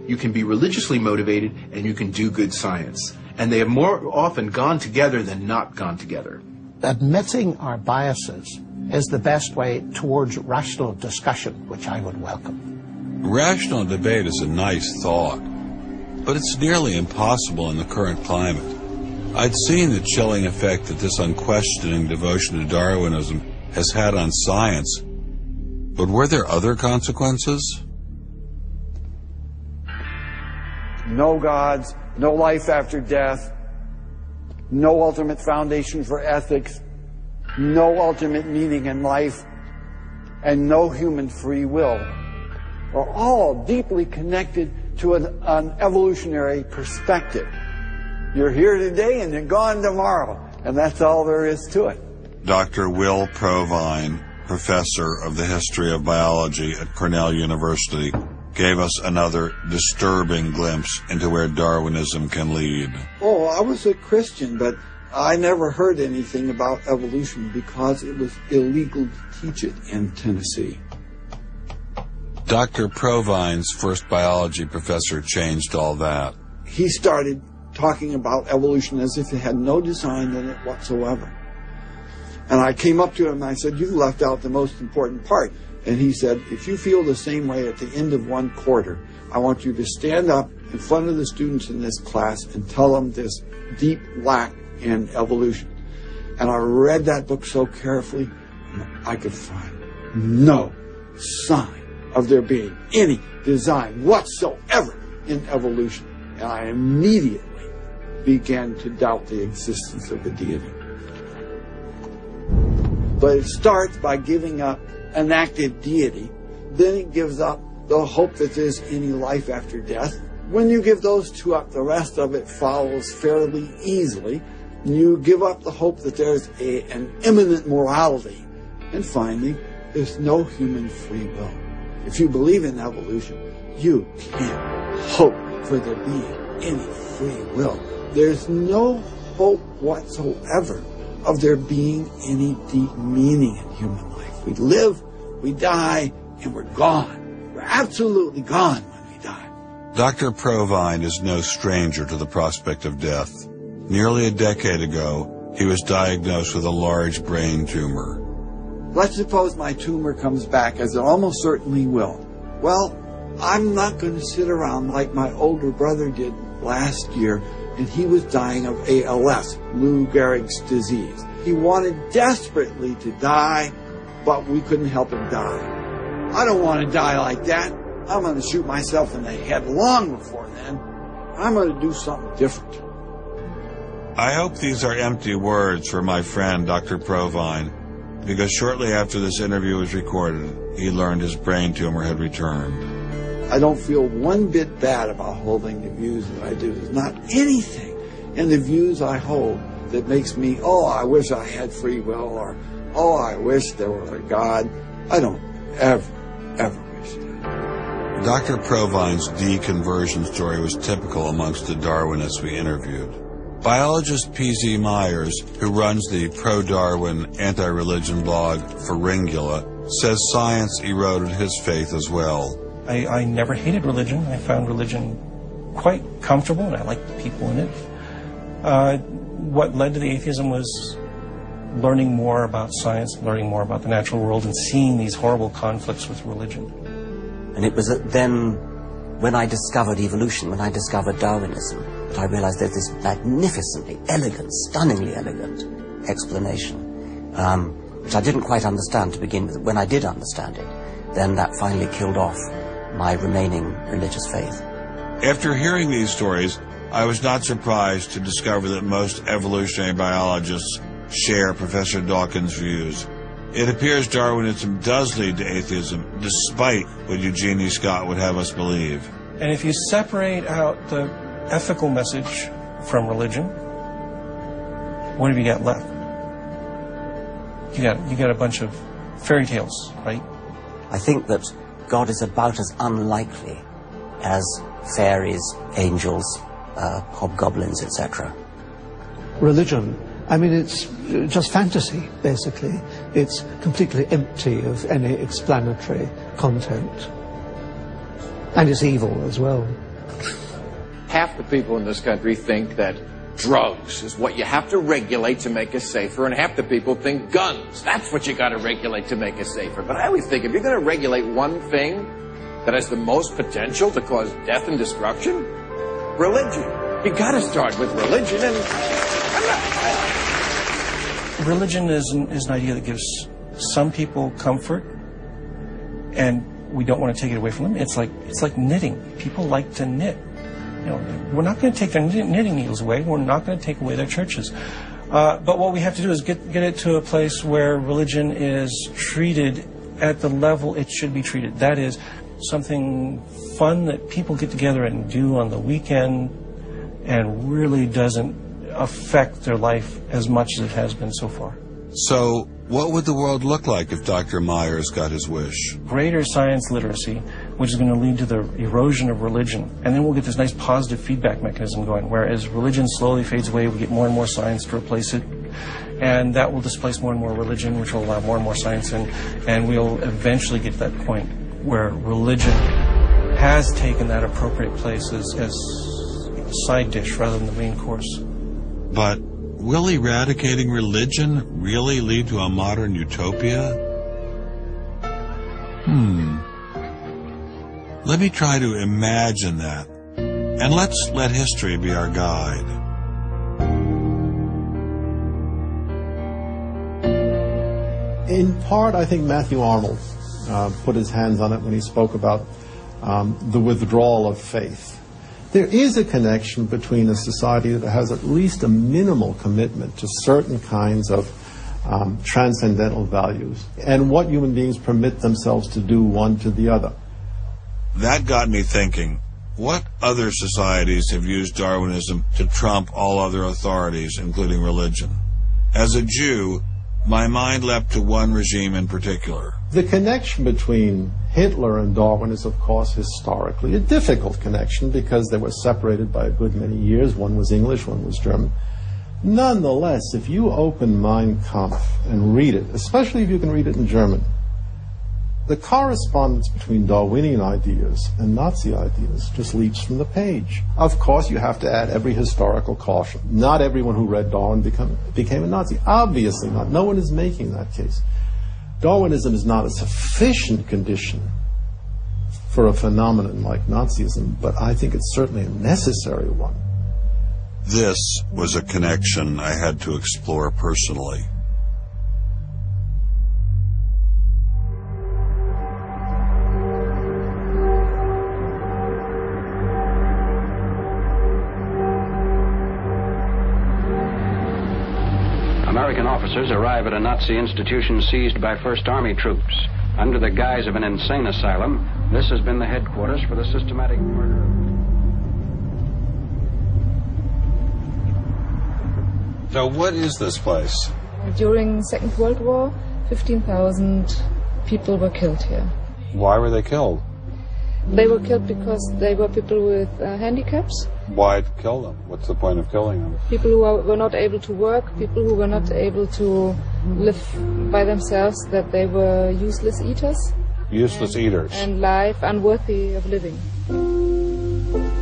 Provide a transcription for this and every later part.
You can be religiously motivated and you can do good science. And they have more often gone together than not gone together. Admitting our biases is the best way towards rational discussion, which I would welcome. Rational debate is a nice thought, but it's nearly impossible in the current climate. I'd seen the chilling effect that this unquestioning devotion to Darwinism has had on science, but were there other consequences? No gods, no life after death, no ultimate foundation for ethics, no ultimate meaning in life, and no human free will are all deeply connected to an evolutionary perspective. You're here today and you're gone tomorrow, and that's all there is to it. Dr. Will Provine, professor of the history of biology at Cornell University, gave us another disturbing glimpse into where Darwinism can lead. Oh, I was a Christian, but I never heard anything about evolution because it was illegal to teach it in Tennessee. Dr. Provine's first biology professor changed all that. He started talking about evolution as if it had no design in it whatsoever. And I came up to him and I said, "You left out the most important part." And he said, "If you feel the same way at the end of one quarter, I want you to stand up in front of the students in this class and tell them this deep lack in evolution." And I read that book so carefully, I could find no sign of there being any design whatsoever in evolution. And I immediately began to doubt the existence of a deity. But it starts by giving up an active deity. Then it gives up the hope that there's any life after death. When you give those two up, the rest of it follows fairly easily. You give up the hope that there's an immanent morality. And finally, there's no human free will. If you believe in evolution, you can't hope for there being any free will. There's no hope whatsoever of there being any deep meaning in human life. We live, we die, and we're gone. We're absolutely gone when we die. Dr. Provine is no stranger to the prospect of death. Nearly a decade ago, he was diagnosed with a large brain tumor. Let's suppose my tumor comes back, as it almost certainly will. Well, I'm not going to sit around like my older brother did last year, and he was dying of ALS, Lou Gehrig's disease. He wanted desperately to die, but we couldn't help him die. I don't want to die like that. I'm going to shoot myself in the head long before then. I'm going to do something different. I hope these are empty words for my friend Dr. Provine, because shortly after this interview was recorded, he learned his brain tumor had returned. I don't feel one bit bad about holding the views that I do. There's not anything in the views I hold that makes me, oh, I wish I had free will, or, oh, I wish there were a God. I don't ever wish that. Dr. Provine's deconversion story was typical amongst the Darwinists we interviewed. Biologist P.Z. Myers, who runs the pro-Darwin anti-religion blog Pharyngula, says science eroded his faith as well. I never hated religion. I found religion quite comfortable, and I liked the people in it. What led to the atheism was learning more about science, learning more about the natural world, and seeing these horrible conflicts with religion. And it was then, when I discovered evolution, when I discovered Darwinism, that I realized there's this magnificently elegant, stunningly elegant explanation, which I didn't quite understand to begin with. When I did understand it, then that finally killed off my remaining religious faith. After hearing these stories, I was not surprised to discover that most evolutionary biologists share Professor Dawkins' views. It appears Darwinism does lead to atheism, despite what Eugenie Scott would have us believe. And if you separate out the ethical message from religion, what have you got left? You got a bunch of fairy tales, right? I think that God is about as unlikely as fairies, angels, hobgoblins, etc. Religion, I mean, it's just fantasy, basically. It's completely empty of any explanatory content. And it's evil as well. Half the people in this country think that drugs is what you have to regulate to make us safer, and half the people think guns, that's what you got to regulate to make us safer. But I always think if you're going to regulate one thing that has the most potential to cause death and destruction, religion. You got to start with religion, and religion is an idea that gives some people comfort, and we don't want to take it away from them. It's like knitting. People like to knit. You know, we're not going to take their knitting needles away. We're not going to take away their churches. But what we have to do is get it to a place where religion is treated at the level it should be treated. That is something fun that people get together and do on the weekend and really doesn't affect their life as much as it has been so far. So, what would the world look like if Dr. Myers got his wish? Greater science literacy, which is going to lead to the erosion of religion. And then we'll get this nice positive feedback mechanism going, where as religion slowly fades away, we get more and more science to replace it. And that will displace more and more religion, which will allow more and more science in. And we'll eventually get to that point where religion has taken that appropriate place as a side dish rather than the main course. But will eradicating religion really lead to a modern utopia? Let me try to imagine that. And let's let history be our guide. In part, I think Matthew Arnold put his hands on it when he spoke about the withdrawal of faith. There is a connection between a society that has at least a minimal commitment to certain kinds of transcendental values and what human beings permit themselves to do one to the other. That got me thinking, what other societies have used Darwinism to trump all other authorities, including religion? As a Jew, my mind leapt to one regime in particular. The connection between Hitler and Darwin is, of course, historically a difficult connection because they were separated by a good many years. One was English, one was German. Nonetheless, if you open Mein Kampf and read it, especially if you can read it in German, the correspondence between Darwinian ideas and Nazi ideas just leaps from the page. Of course, you have to add every historical caution. Not everyone who read Darwin became a Nazi. Obviously not. No one is making that case. Darwinism is not a sufficient condition for a phenomenon like Nazism, but I think it's certainly a necessary one. This was a connection I had to explore personally. American officers arrive at a Nazi institution seized by First Army troops. Under the guise of an insane asylum, this has been the headquarters for the systematic murder. So what is this place? During Second World War, 15,000 people were killed here. Why were they killed? They were killed because they were people with handicaps. Why kill them? What's the point of killing them? People who were not able to work, people who were not able to live by themselves, that they were useless eaters. Useless eaters. And life unworthy of living.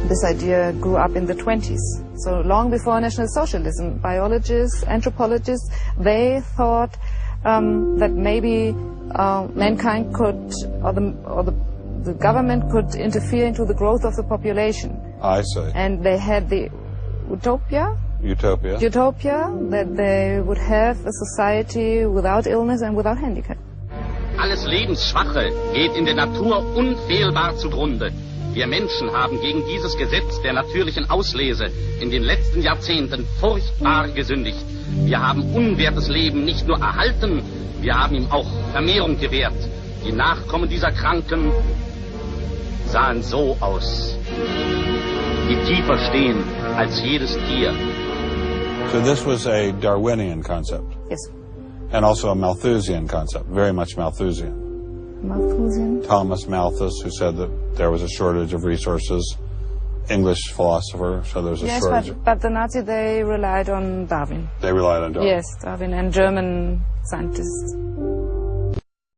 This idea grew up in the 20s. So long before National Socialism, biologists, anthropologists, they thought that maybe mankind could, or the government could interfere into the growth of the population. I see. And they had the utopia that they would have a society without illness and without handicap. Alles Lebensschwache geht in der Natur unfehlbar zugrunde. Wir Menschen haben gegen dieses Gesetz der natürlichen Auslese in den letzten Jahrzehnten furchtbar gesündigt. Wir haben unwertes Leben nicht nur erhalten, wir haben ihm auch Vermehrung gewährt. Die Nachkommen dieser Kranken sahen so aus, die tiefer stehen als jedes Tier. So this was a Darwinian concept? Yes. And also a Malthusian concept, very much Malthusian. Malthusian? Thomas Malthus, who said that there was a shortage of resources, English philosopher, so there's a shortage. Yes, but the Nazis, they relied on Darwin. They relied on Darwin? Yes, Darwin and German scientists.